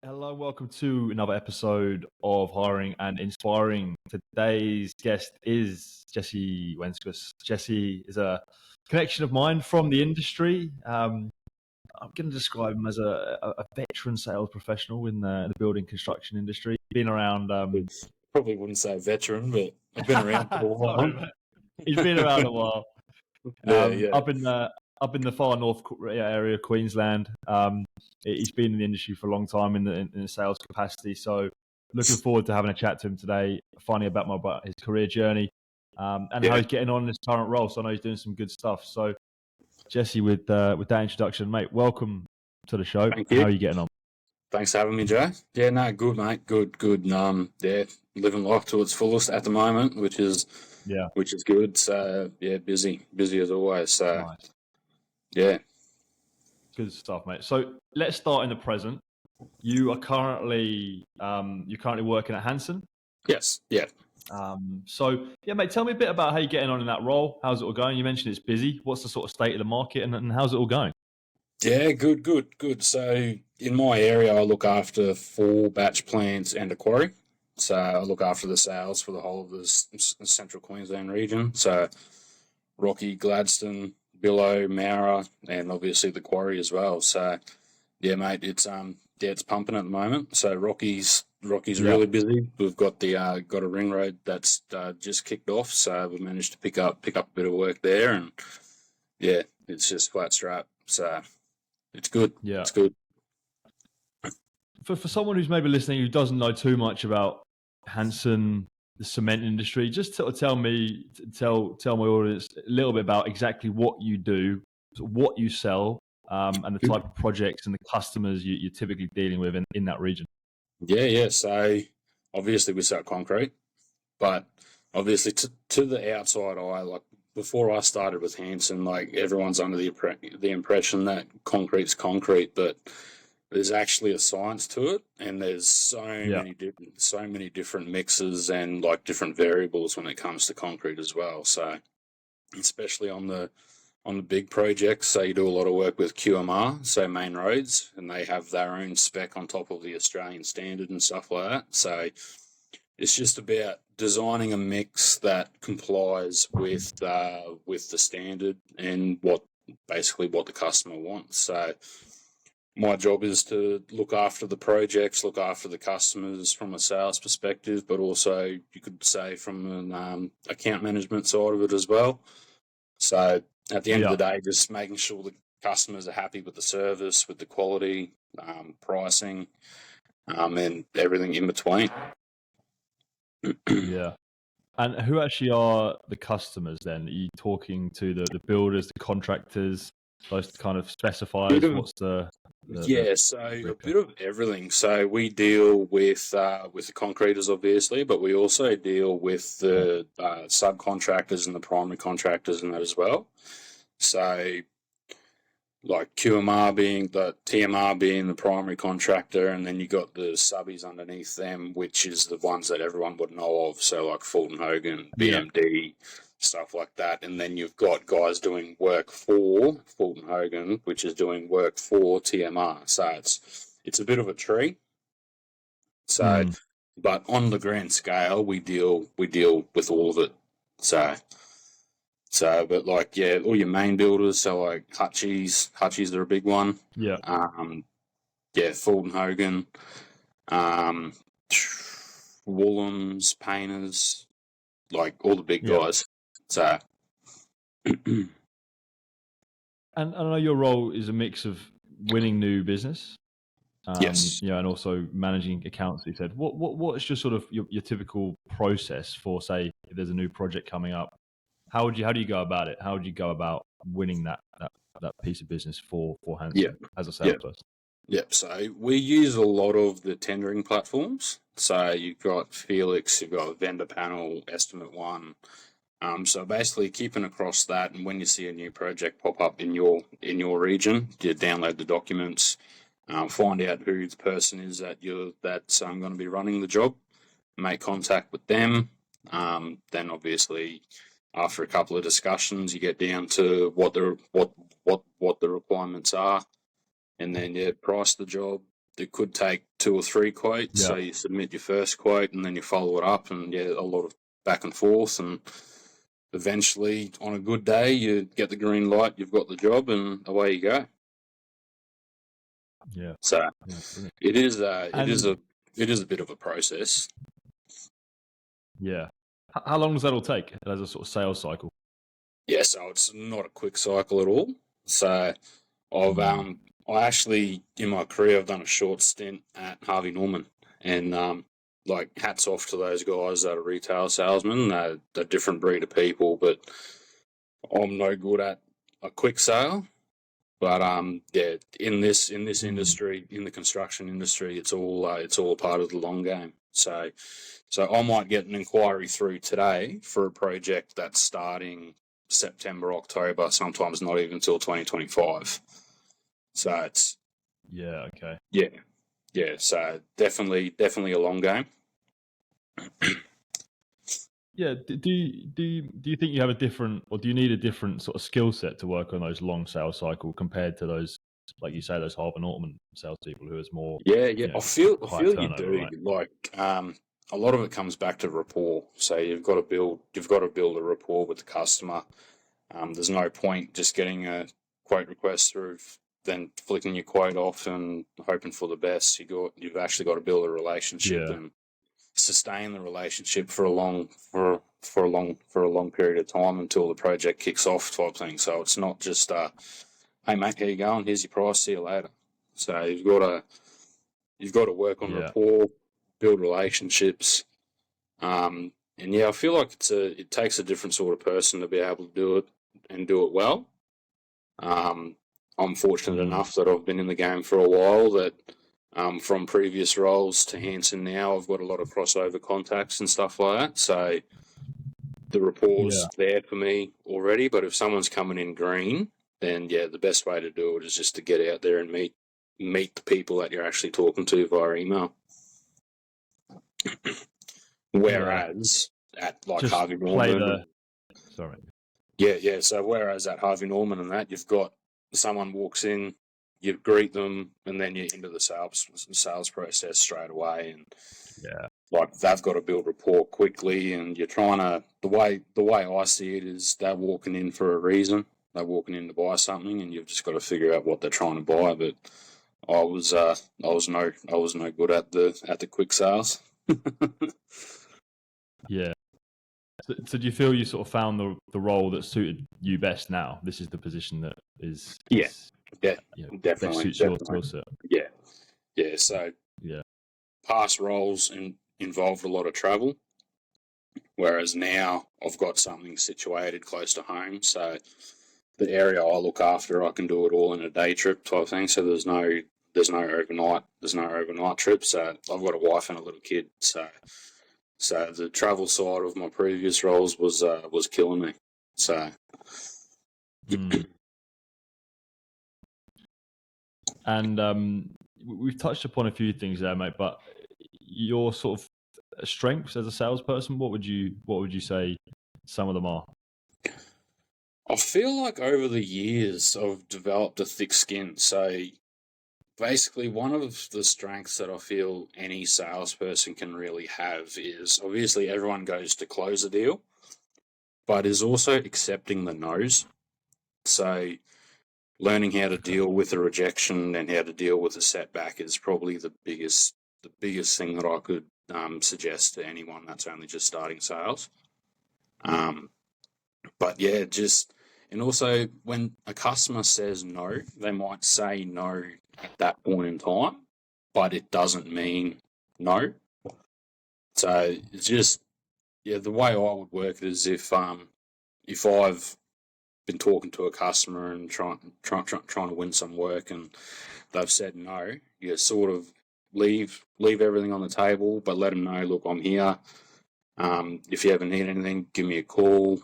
Hello, welcome to another episode of Hiring and Inspiring. Today's guest is Jesse Wenskus. Jesse is a connection of mine from the industry. I'm going to describe him as a veteran sales professional in the building construction industry. Been around. Probably wouldn't say veteran, but I've been around for a while. Sorry, he's been around a while. Yeah. Up in the far north area of Queensland. He's been in the industry for a long time in the sales capacity. So looking forward to having a chat to him today, finding about his career journey and how he's getting on in his current role. So I know he's doing some good stuff. So Jesse, with that introduction, mate, welcome to the show. Thank you. How are you getting on? Thanks for having me, Joe. Yeah, no, good, mate. Good. Yeah, living life to its fullest at the moment, which is good. So yeah, busy as always. So nice. Yeah. Good stuff, mate. So let's start in the present. You are currently working at Hanson? Yes. Yeah. So yeah, mate, tell me a bit about how you're getting on in that role. How's it all going? You mentioned it's busy. What's the sort of state of the market and how's it all going? Yeah, good. So in my area, I look after 4 batch plants and a quarry. So I look after the sales for the whole of the central Queensland region. So Rocky, Gladstone, Billow, Mara, and obviously the quarry as well. So yeah, mate, it's pumping at the moment. So Rocky's really busy. We've got got a ring road that's just kicked off. So we've managed to pick up a bit of work there, and yeah, it's just flat strap. So it's good. Yeah, it's good. For someone who's maybe listening who doesn't know too much about Hanson, the cement industry, just tell my audience a little bit about exactly what you do, what you sell, and the type of projects and the customers you're typically dealing with in that region. Yeah. So obviously we sell concrete, but obviously to the outside eye, like before I started with Hanson, like everyone's under the impression that concrete's concrete, but there's actually a science to it, and there's so many different mixes and like different variables when it comes to concrete as well. So especially on the big projects, so you do a lot of work with QMR, so main roads, and they have their own spec on top of the Australian standard and stuff like that. So it's just about designing a mix that complies with the standard and what the customer wants. So my job is to look after the projects, look after the customers from a sales perspective, but also you could say from an account management side of it as well. So at the end of the day, just making sure the customers are happy with the service, with the quality, pricing, and everything in between. Yeah. And who actually are the customers then? Are you talking to the builders, the contractors, those kind of specifiers? What's the so a bit of everything. So we deal with the concreters, obviously, but we also deal with the subcontractors and the primary contractors and that as well. So like TMR being the primary contractor, and then you got the subbies underneath them, which is the ones that everyone would know of. So like Fulton Hogan, BMD, stuff like that. And then you've got guys doing work for Fulton Hogan, which is doing work for TMR. So it's a bit of a tree. So, but on the grand scale, we deal with all of it. So, but like, yeah, all your main builders, so like Hutchies are a big one. Yeah. Fulton Hogan, Woolham's, Painters, like all the big guys. So, and I know your role is a mix of winning new business, yes, and also managing accounts. You said, what is just sort of your typical process for, say, if there's a new project coming up? How do you go about it? How would you go about winning that piece of business for Hanson as a salesperson? Yep. So we use a lot of the tendering platforms. So you've got Felix, you've got Vendor Panel, Estimate One. So basically keeping across that, and when you see a new project pop up in your region, you download the documents, find out who the person is that's going to be running the job, make contact with them. Then obviously, after a couple of discussions, you get down to what the requirements are, and then price the job, it could take 2 or 3 quotes. Yeah. So you submit your first quote and then you follow it up, and a lot of back and forth, and eventually on a good day you get the green light, you've got the job, and away you go. Yeah. So Brilliant. it is a bit of a process. Yeah. How long does that all take as a sort of sales cycle? Yeah, so it's not a quick cycle at all. So I actually, in my career, I've done a short stint at Harvey Norman, and like, hats off to those guys that are retail salesmen. They're a different breed of people, but I'm no good at a quick sale. But in this industry, in the construction industry, it's all a part of the long game. So I might get an inquiry through today for a project that's starting September, October, sometimes not even till 2025. So it's okay. Yeah. So definitely a long game. Yeah. Do you think you have a different, or do you need a different sort of skill set to work on those long sales cycle compared to those, like you say, those Harvey Norman salespeople who is more? Yeah. You know, I feel turnover, you do. right? Like, a lot of it comes back to rapport. So you've got to build a rapport with the customer. There's no point just getting a quote request through, then flicking your quote off and hoping for the best. You've actually got to build a relationship and sustain the relationship for a long period of time until the project kicks off, type thing. So it's not just hey mate, how you going? Here's your price. See you later. So you've got to work on rapport, build relationships. And I feel like it takes a different sort of person to be able to do it and do it well. I'm fortunate enough that I've been in the game for a while, that from previous roles to Hanson now, I've got a lot of crossover contacts and stuff like that. So the rapport's there for me already. But if someone's coming in green, then the best way to do it is just to get out there and meet the people that you're actually talking to via email. Whereas at like just Harvey Norman, so whereas at Harvey Norman and that, you've got someone walks in, you greet them, and then you're into the sales process straight away. And like, they've got to build rapport quickly, and you're trying to, the way I see it is, they're walking in for a reason. They're walking in to buy something, and you've just got to figure out what they're trying to buy. But I was no good at the quick sales. Yeah. So do you feel you sort of found the role that suited you best now? This is the position that is definitely best suits your skill set. Yeah. So past roles involved a lot of travel, whereas now I've got something situated close to home. So the area I look after, I can do it all in a day trip type thing. So there's no overnight trip. So I've got a wife and a little kid. So the travel side of my previous roles was killing me. So. And we've touched upon a few things there, mate. But your sort of strengths as a salesperson, what would you say some of them are? I feel like over the years I've developed a thick skin. So basically, one of the strengths that I feel any salesperson can really have is, obviously everyone goes to close a deal, but is also accepting the no's. So learning how to deal with a rejection and how to deal with a setback is probably the biggest thing that I could suggest to anyone that's only just starting sales. But and also, when a customer says no, they might say no at that point in time, but it doesn't mean no. So it's just, the way I would work it is, if I've been talking to a customer and trying to win some work, and they've said no, you sort of leave everything on the table, but let them know, look, I'm here. If you ever need anything, give me a call.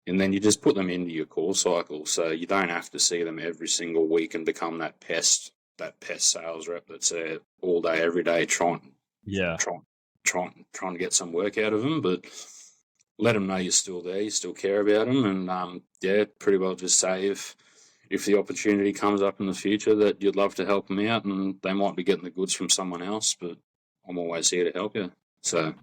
And then you just put them into your call cycle, so you don't have to see them every single week and become that pest sales rep that's all day, every day, trying to get some work out of them. But let them know you're still there, you still care about them, and pretty well just say, if the opportunity comes up in the future that you'd love to help them out, and they might be getting the goods from someone else, but I'm always here to help you. So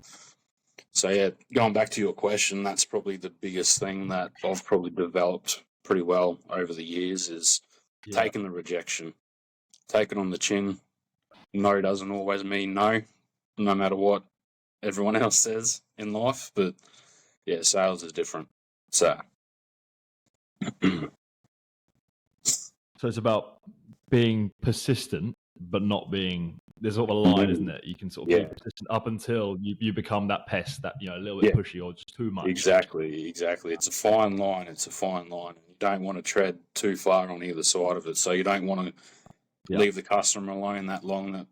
yeah, going back to your question, that's probably the biggest thing that I've probably developed pretty well over the years is taking the rejection, take it on the chin. No doesn't always mean no, no matter what everyone else says in life. But yeah, sales is different. So it's about being persistent, but not being. There's sort of a line, isn't it? You can sort of be persistent up until you become that pest that a little bit pushy or just too much. Exactly. It's a fine line. You don't want to tread too far on either side of it. So you don't want to leave the customer alone that long that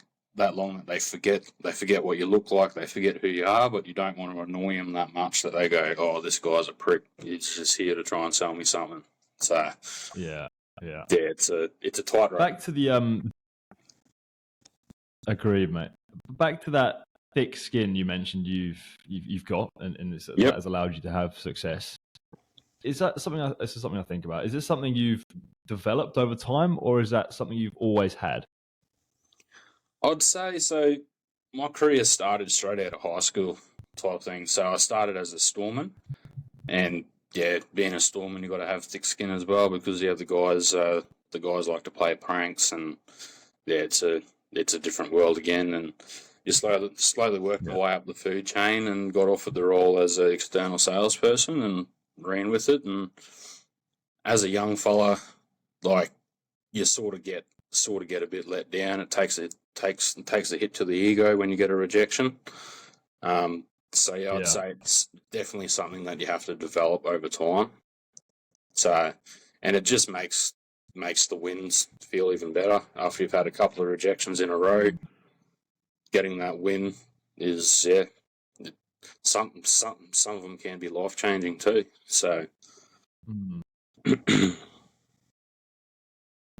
they forget what you look like, they forget who you are, but you don't want to annoy them that much that they go, oh, this guy's a prick. He's just here to try and sell me something. So yeah, it's a tight rope. Back to the agreed, mate. Back to that thick skin you mentioned you've got, and that has allowed you to have success. Is that something? This is something I think about. Is this something you've developed over time, or is that something you've always had? I'd say so. My career started straight out of high school type thing. So I started as a storeman, and being a storeman, you got to have thick skin as well because the guys like to play pranks, and it's a different world again. And you slowly worked my way up the food chain and got offered the role as an external salesperson and ran with it. And as a young fella, like you sort of get a bit let down. It takes a hit to the ego when you get a rejection. I'd say it's definitely something that you have to develop over time. So, and it just makes the wins feel even better after you've had a couple of rejections in a row. Getting that win is some of them can be life changing too. So, and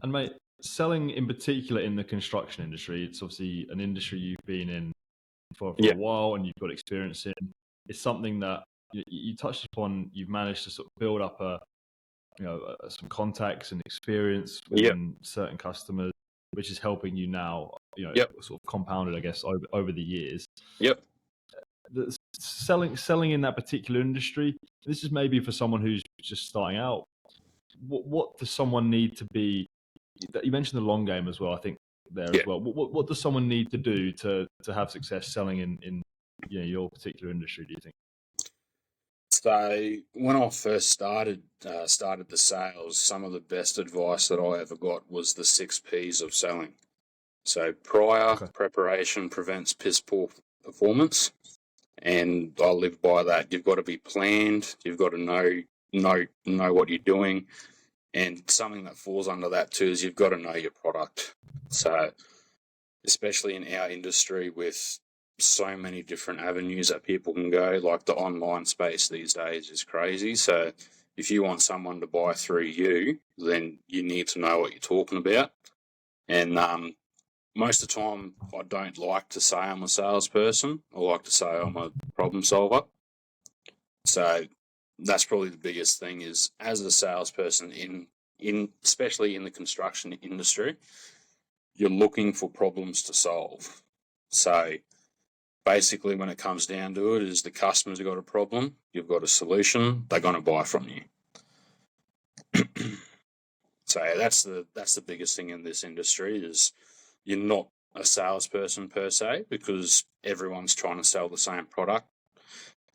mate, selling in particular in the construction industry, it's obviously an industry you've been in for a while and you've got experience in. It's something that you touched upon. You've managed to sort of build up some contacts and experience within certain customers, which is helping you now. Sort of compounded, I guess, over the years. Selling in that particular industry. This is maybe for someone who's just starting out. What does someone need to be? You mentioned the long game as well. I think there as well. What does someone need to do to have success selling in your particular industry? Do you think? So when I first started the sales, some of the best advice that I ever got was the 6 P's of selling. So preparation prevents piss poor performance, and I live by that. You've got to be planned. You've got to know what you're doing. And something that falls under that too is you've got to know your product. So, especially in our industry with so many different avenues that people can go, like the online space these days is crazy. So, if you want someone to buy through you, then you need to know what you're talking about. And most of the time, I don't like to say I'm a salesperson. I like to say I'm a problem solver. So, that's probably the biggest thing is as a salesperson especially in the construction industry, you're looking for problems to solve. So basically when it comes down to it is the customer's got a problem, you've got a solution, they're going to buy from you. So that's the biggest thing in this industry is you're not a salesperson per se because everyone's trying to sell the same product.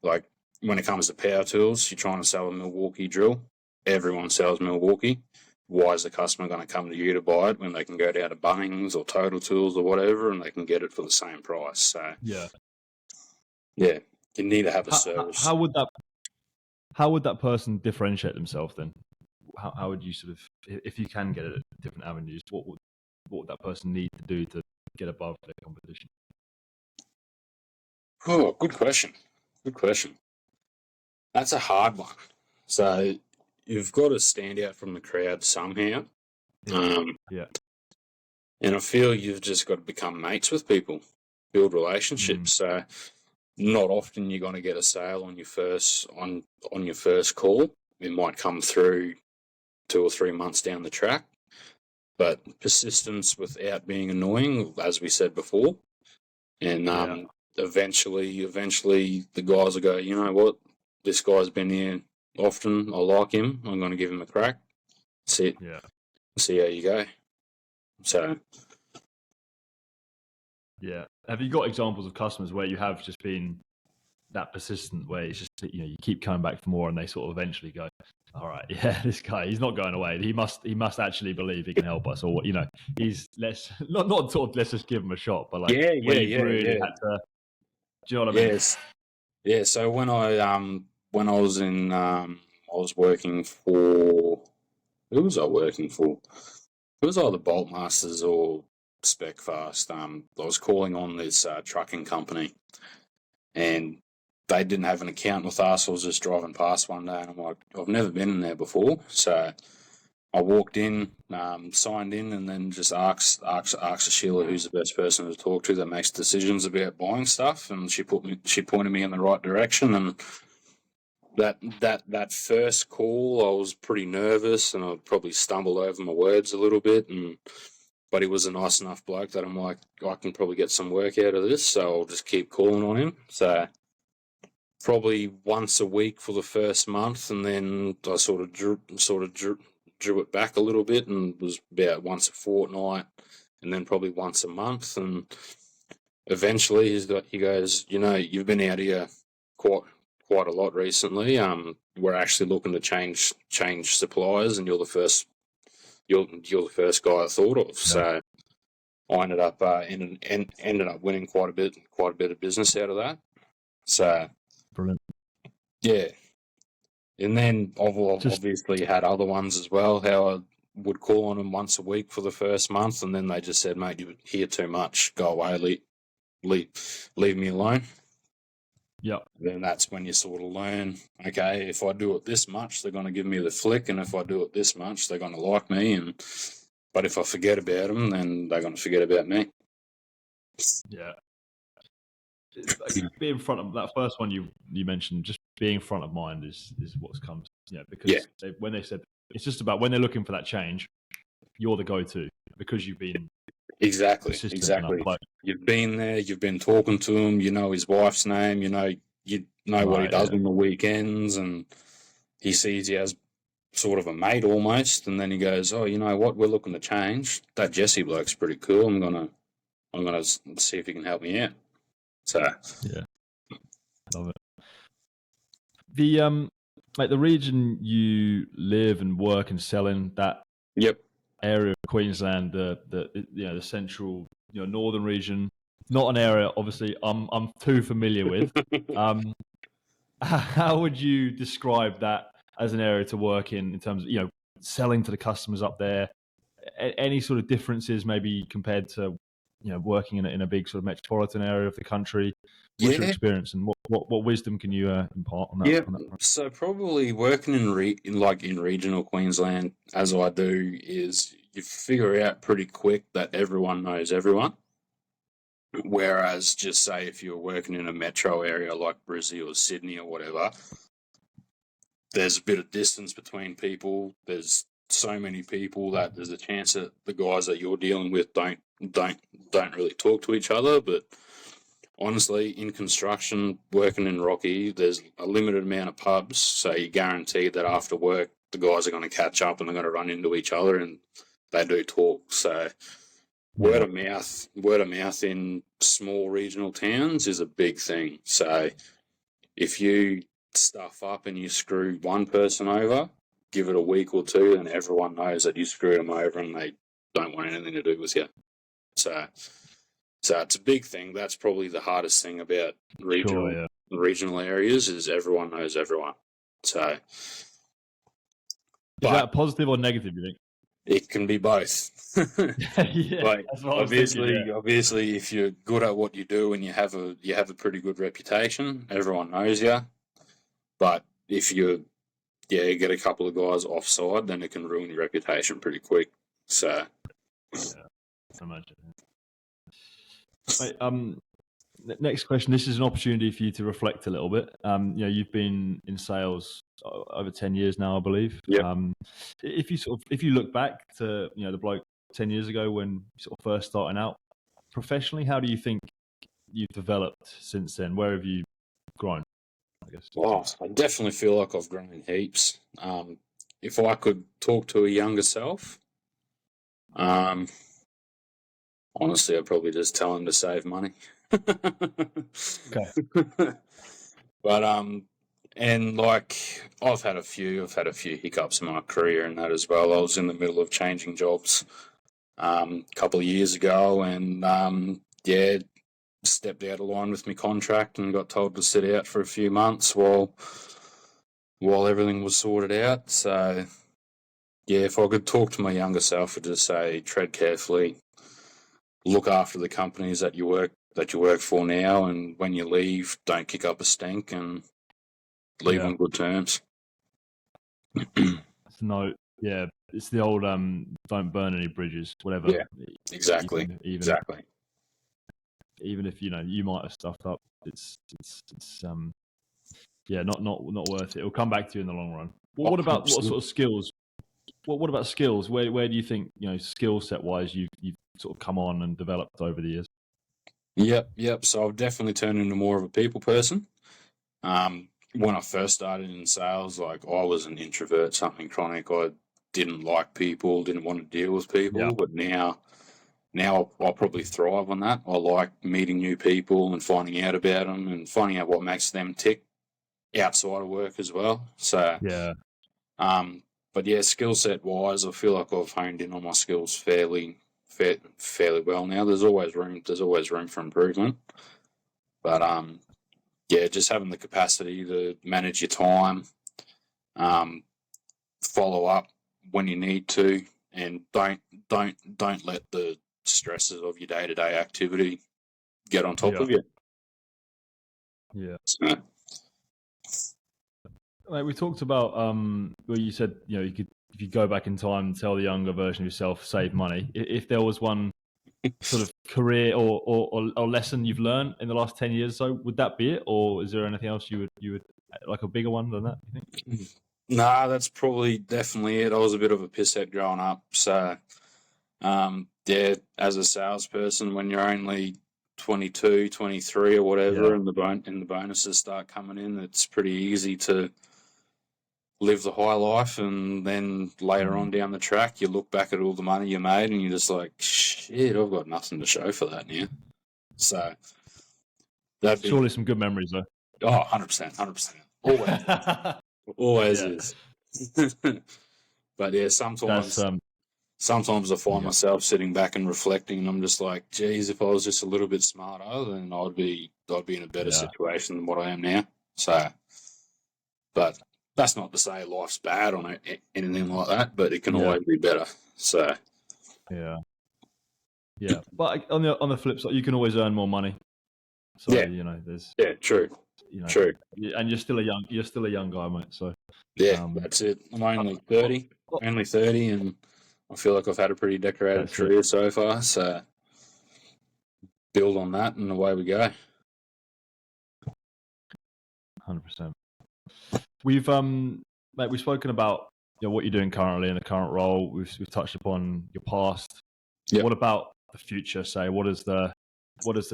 Like when it comes to power tools, you're trying to sell a Milwaukee drill. Everyone sells Milwaukee. Why is the customer going to come to you to buy it when they can go down to Bunnings or Total Tools or whatever and they can get it for the same price? So you need to have a service. How would that person differentiate themselves then? How would you sort of, if you can get it at different avenues, what would that person need to do to get above their competition? Oh, good question. That's a hard one. So you've got to stand out from the crowd somehow. And I feel you've just got to become mates with people, build relationships. So not often you're going to get a sale on your first call. It might come through 2 or 3 months down the track. But persistence without being annoying, as we said before, and eventually the guys will go, you know what, this guy's been here often, I like him, I'm going to give him a crack. See how you go. So, yeah. Have you got examples of customers where you have just been that persistent, where it's just, you know, you keep coming back for more, and they sort of eventually go, all right, yeah, this guy, he's not going away. He must actually believe he can help us, or, you know, not sort of let's just give him a shot, but like really had to. Do you know what I mean? Yes, yeah. So when I was in I was working for, who was I working for? It was either Boltmasters or Specfast. I was calling on this trucking company, and they didn't have an account with us. I was just driving past one day, and I'm like, I've never been in there before. So I walked in, signed in, and then just asked Sheila who's the best person to talk to that makes decisions about buying stuff, and she pointed me in the right direction. And that first call, I was pretty nervous, and I probably stumbled over my words a little bit, but he was a nice enough bloke that I'm like, I can probably get some work out of this, so I'll just keep calling on him. So probably once a week for the first month, and then I sort of drew it back a little bit, and was about once a fortnight, and then probably once a month. And eventually he goes, you know, you've been out here quite a lot recently. We're actually looking to change suppliers, and you're the first guy I thought of. So I ended up ended up winning quite a bit of business out of that. So brilliant. Yeah. And then I've obviously had other ones as well, how I would call on them once a week for the first month, and then they just said, mate, you hear too much, go away, leave me alone. Yeah. Then that's when you sort of learn, okay, if I do it this much, they're going to give me the flick, and if I do it this much, they're going to like me. But if I forget about them, then they're going to forget about me. Yeah. Being front of that first one you mentioned, just being front of mind is what's comes, because when they said it's just about when they're looking for that change, you're the go-to because you've been exactly. Enough. You've been there, you've been talking to him, you know his wife's name, you know what he does on the weekends, and he sees you as sort of a mate almost, and then he goes, oh, you know what, we're looking to change. That Jesse bloke's pretty cool. I'm gonna see if he can help me out. So yeah, love it. The region you live and work and sell in, that area of Queensland, the central, northern region, not an area obviously I'm too familiar with. How would you describe that as an area to work in terms of selling to the customers up there? Any sort of differences maybe compared to working in a big sort of metropolitan area of the country? What's your experience, and what wisdom can you impart on that? Yeah, on that front? So probably working in regional Queensland, as I do, is you figure out pretty quick that everyone knows everyone. Whereas, just say if you're working in a metro area like Brisbane or Sydney or whatever, there's a bit of distance between people. There's so many people that there's a chance that the guys that you're dealing with don't really talk to each other. But honestly, in construction, working in Rocky, there's a limited amount of pubs, so you guarantee that after work, the guys are going to catch up and they're going to run into each other, and they do talk. So word of mouth in small regional towns is a big thing. So if you stuff up and you screw one person over, give it a week or two, and everyone knows that you screwed them over and they don't want anything to do with you. So it's a big thing. That's probably the hardest thing about regional areas is everyone knows everyone. So, is that positive or negative, you think? It can be both. Like, obviously, if you're good at what you do and you have a pretty good reputation, everyone knows you. But if you get a couple of guys offside, then it can ruin your reputation pretty quick. So, I imagine. Next question. This is an opportunity for you to reflect a little bit. You've been in sales over 10 years now, I believe. Yeah. If you look back to the bloke 10 years ago when you sort of first starting out professionally, how do you think you've developed since then? Where have you grown, I guess? Oh, I definitely feel like I've grown heaps. If I could talk to a younger self, honestly, I'd probably just tell him to save money. Okay. But and like I've had a few hiccups in my career and that as well. I was in the middle of changing jobs a couple of years ago, and stepped out of line with my contract and got told to sit out for a few months while everything was sorted out. So yeah, if I could talk to my younger self, I'd just say tread carefully, look after the companies that you work for now, and when you leave, don't kick up a stink and leave on good terms. It's the old don't burn any bridges, whatever. Yeah, exactly. Exactly. Even if you might have stuffed up, it's not worth it. It'll come back to you in the long run. Well, what about what sort of skills? What about skills? Where do you think skill set wise you've sort of come on and developed over the years? Yep. So I've definitely turned into more of a people person. When I first started in sales, like I was an introvert, something chronic. I didn't like people, didn't want to deal with people. Yeah. But now I'll probably thrive on that. I like meeting new people and finding out about them and finding out what makes them tick outside of work as well. So yeah. But yeah, skill set wise, I feel like I've honed in on my skills fairly well now. There's always room for improvement. But just having the capacity to manage your time, follow up when you need to, and don't let the stresses of your day-to-day activity get on top of you. Yeah. So. Like we talked about where you said you could, if you go back in time and tell the younger version of yourself save money. If there was one sort of career or lesson you've learned in the last 10 years or so, would that be it, or is there anything else you would like a bigger one than that, you think? Nah, that's probably definitely it. I was a bit of a pisshead growing up, so as a salesperson, when you're only 22, 23 or whatever, and the bonuses start coming in, it's pretty easy to live the high life, and then later on down the track, you look back at all the money you made, and you're just like, shit, I've got nothing to show for that now. So that'd be surely some good memories, though. Oh, 100%. Always. Always is. But yeah, sometimes I find myself sitting back and reflecting, and I'm just like, geez, if I was just a little bit smarter, then I'd be in a better situation than what I am now. So, but that's not to say life's bad on it, anything like that, but it can always be better. So, yeah. But on the flip side, you can always earn more money. So there's true. True. And you're still a young guy, mate. So that's it. I'm only 30, and I feel like I've had a pretty decorated career so far. So build on that, and away we go. 100%. We've spoken about what you're doing currently in the current role. We've touched upon your past. Yep. What about the future? Say, what does the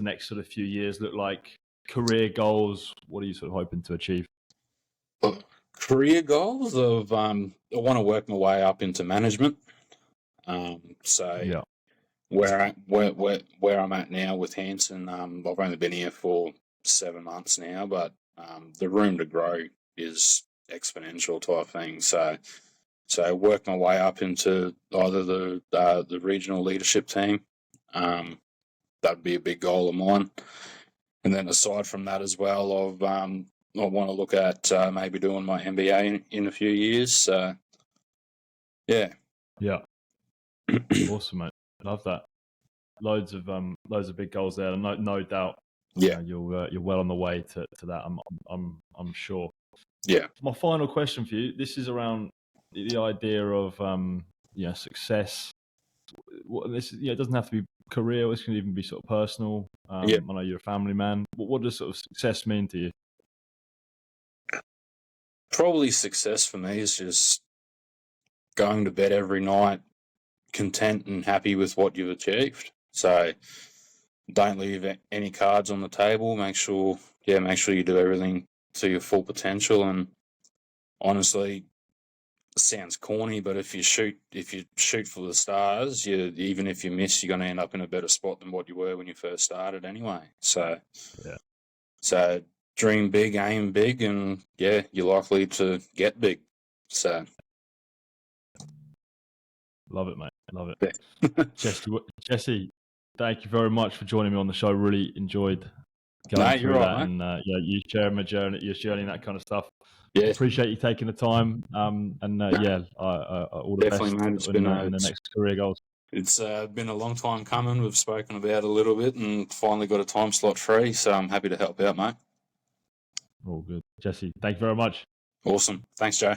next sort of few years look like? Career goals. What are you sort of hoping to achieve? Career goals of I want to work my way up into management. Where I'm at now with Hanson, I've only been here for 7 months now, but the room to grow is exponential type thing. So work my way up into either the regional leadership team. That'd be a big goal of mine. And then aside from that as well, I want to look at maybe doing my MBA in a few years. Yeah. Awesome, mate. Love that. Loads of big goals there. No doubt. Yeah. You're well on the way to that. I'm sure. Yeah. My final question for you. This is around the idea of success. It doesn't have to be career? This can even be sort of personal. I know you're a family man. What does sort of success mean to you? Probably success for me is just going to bed every night content and happy with what you've achieved. So don't leave any cards on the table. Make sure you do everything to your full potential. And honestly, it sounds corny, but if you shoot for the stars, even if you miss, you're going to end up in a better spot than what you were when you first started anyway. So dream big, aim big, and you're likely to get big. So love it, mate. Love it. Jesse, thank you very much for joining me on the show. Really enjoyed going through that, and you sharing my journey, you're sharing that kind of stuff. Yeah, appreciate you taking the time. All the best in the next career goals. It's been a long time coming. We've spoken about it a little bit, and finally got a time slot free. So I'm happy to help out, mate. All good, Jesse. Thank you very much. Awesome. Thanks, Joe.